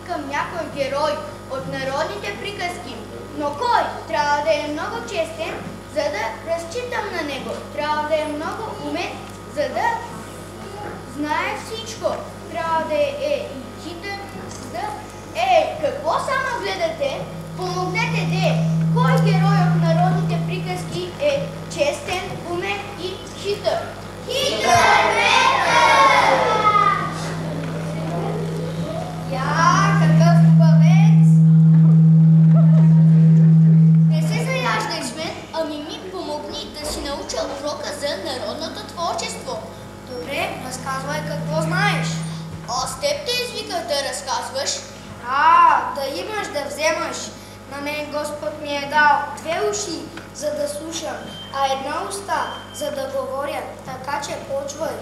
към някой герой от народните приказки. Но кой? Трябва да е много честен, за да разчитам на него. Трябва да е много умен, за да знае всичко. Трябва да е и хитър, за да... какво само гледате? Помогнете де! Кой герой от народните приказки е честен, умен и хитър? Я, какъв хубавец! Не се заяждай с мен, ами ми помогни да си науча урока за народното творчество. Добре, разказвай какво знаеш. Аз теб те извиках да разказваш. Да имаш да вземаш. На мен Господ ми е дал 2 уши, за да слушам, а 1 уста, за да говоря, така че почвай.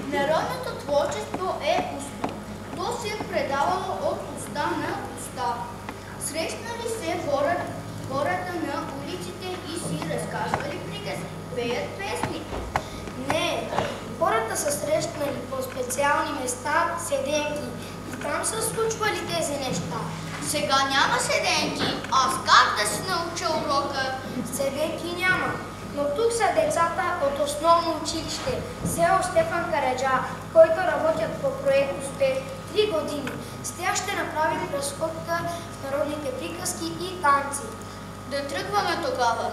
Народното творчество е устно. То се е предавало от уста на уста. Срещнали се хората на улиците и си разказвали приказки, пеят песни. Не, хората са срещнали по специални места, седенки, и там са случвали тези неща. Сега няма седенки, аз как да си науча урока? Седенки няма, но тук са децата от основно училище, село Стефан Караджа, които работят по проект Успех 3 години. С тях ще направим разходка в народните приказки и танци. Да тръгваме тогава.